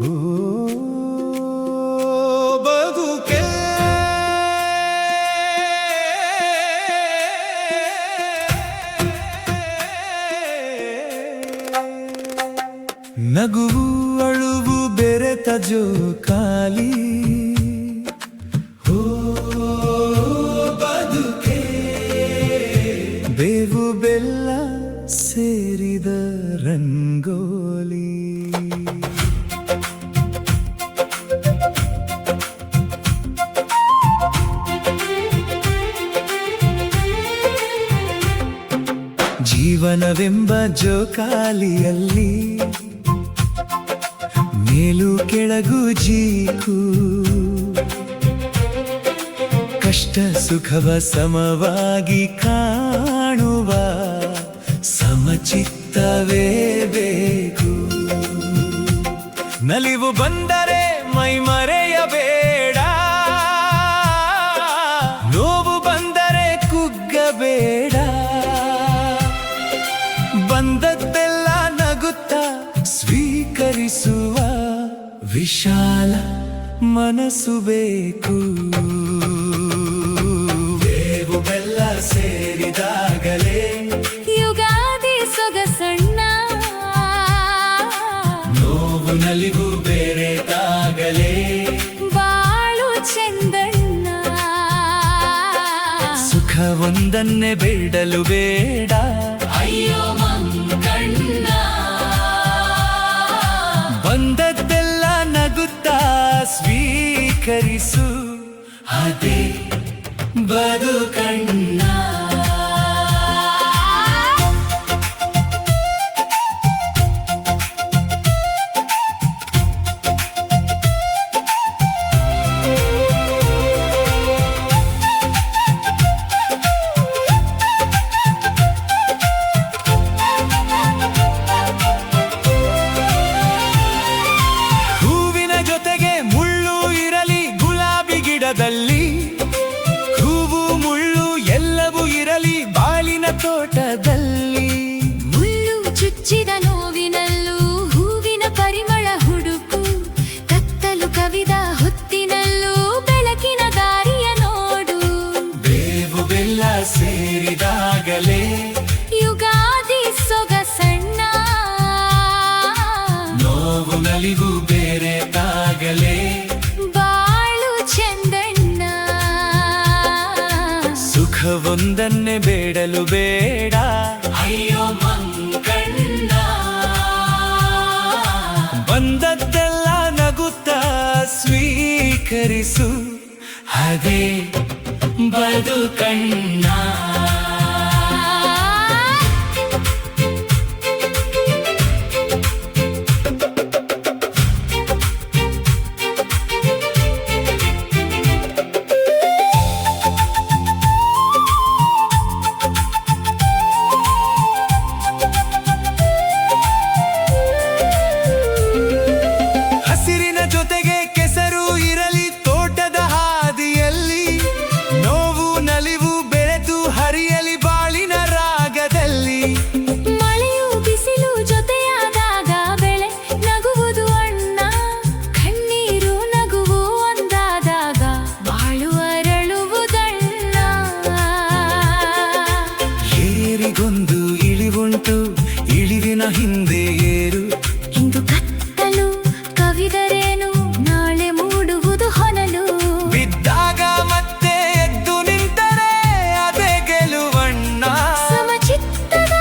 ಓ ಬದುಕೆ ನಗುವು ಅಳುವು ಬೆರೆತ ಜೋಕಾಲಿ ಓ ಬದುಕೆ ಬೇವು ಬೆಲ್ಲ ಸೇರಿದ ರಂಗೋಲಿ ಜೀವನವೆಂಬ ಜೋಕಾಲಿಯಲ್ಲಿ ಮೇಲು ಕೆಳಗು ಜೀಕು ಕಷ್ಟ ಸುಖವ ಸಮವಾಗಿ ಕಾಣುವ ಸಮಚಿತ್ತವೇ ಬೇಕು. ನಲಿವು ಬಂದರೆ ಮೈ ಮರೆಯಬೇಡ, ನೋವು ಬಂದರೆ ಕುಗ್ಗಬೇಡ. ಬಂದದ್ದೆಲ್ಲ ನಗುತ್ತಾ ಸ್ವೀಕರಿಸುವ ವಿಶಾಲ ಮನಸ್ಸು ಬೇಕು. ಬೇವು ಬೆಲ್ಲ ಸೇರಿದಾಗಲೇ ಯುಗಾದಿ ಸೊಗಸಣ್ಣ, ನೋವು ನಲಿವು ಬೇರೆತಾಗಲೇ ಬಾಳು ಚೆಂದಣ್ಣ. ಸುಖ ಒಂದನ್ನೇ ಬೇಡಲು ಬೇಡ, ಅಯ್ಯೋ ಮಂಕಣ್ಣ. ಬಂದದ್ದೆಲ್ಲ ನಗುತ್ತಾ ಸ್ವೀಕರಿಸು, ಅದೇ ಬದುಕಣ್ಣ. ದಲ್ಲಿ ಹೂವು ಮುಳ್ಳು ಎಲ್ಲವೂ ಇರಲಿ ಬಾಳಿನ ತೋಟದಲ್ಲಿ. ಮುಳ್ಳು ಚುಚ್ಚಿದ ನೋವಿನಲ್ಲೂ ಹೂವಿನ ಪರಿಮಳ ಹುಡುಕು, ಕತ್ತಲು ಕವಿದ ಹೊತ್ತಿನಲ್ಲೂ ಬೆಳಕಿನ ದಾರಿಯ ನೋಡು. ಬೇವು ಬೆಲ್ಲ ಸೇರಿದಾಗಲೇ ಯುಗಾದಿ ಸೊಗಸಣ್ಣ, ನೋವು ನಲಿವು ಬೇರೆತಾಗಲೇ ಒಂದನ್ನೇ ಬೇಡಲು ಬೇಡ, ಅಯ್ಯೋ ಮಂಕಣ್ಣ. ಬಂದದ್ದೆಲ್ಲ ನಗುತ್ತಾ ಸ್ವೀಕರಿಸು, ಅದೇ ಬದುಕಣ್ಣ. ಗೊಂದು ಇಳಿವುಂಟು, ಇಳಿವಿನ ಹಿಂದೆ ಏರು. ಇಂದು ಕತ್ತಲು ಕವಿದರೇನು, ನಾಳೆ ಮೂಡುವುದು ಹೊನಲು. ಬಿದ್ದಾಗ ಮತ್ತೆ ಎದ್ದು ನಿಂತರೆ ಅದೇ ಗೆಲುವಣ್ಣ. ಸಮಚಿತ್ತದ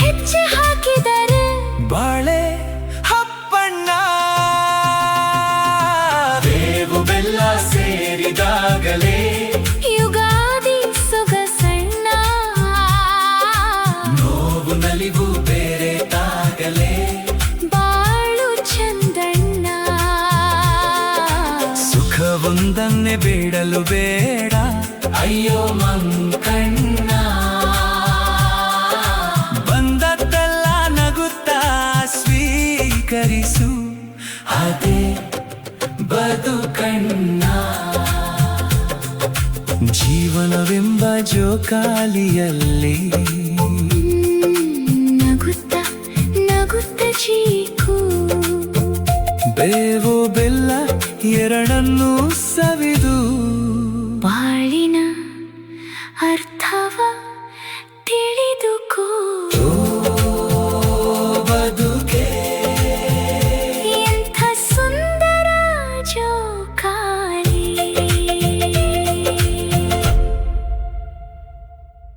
ಹೆಜ್ಜೆ ಹಾಕಿದರೆ ಬಾಳೆ ಹಪ್ಪಣ್ಣ. ಬೇವು ಬೆಲ್ಲ ಸೇರಿದಾಗಲೇ ನಲಿವು ಬೇರೆತಾಗಲೇ ಬಾಳು ಚಂದಣ್ಣ. ಸುಖ ಒಂದನ್ನೇ ಬೇಡಲು ಬೇಡ, ಅಯ್ಯೋ ಮಂಕಣ್ಣ. ಬಂದದ್ದೆಲ್ಲ ನಗುತ್ತಾ ಸ್ವೀಕರಿಸು, ಅದೇ ಬದುಕಣ್ಣ. ಜೀವನವೆಂಬ ಜೋಕಾಲಿಯಲ್ಲಿ ನಗುತ್ತ ಚೀಕು, ಬೇವು ಬೆಲ್ಲ ಎರಡನ್ನೂ ಸವಿ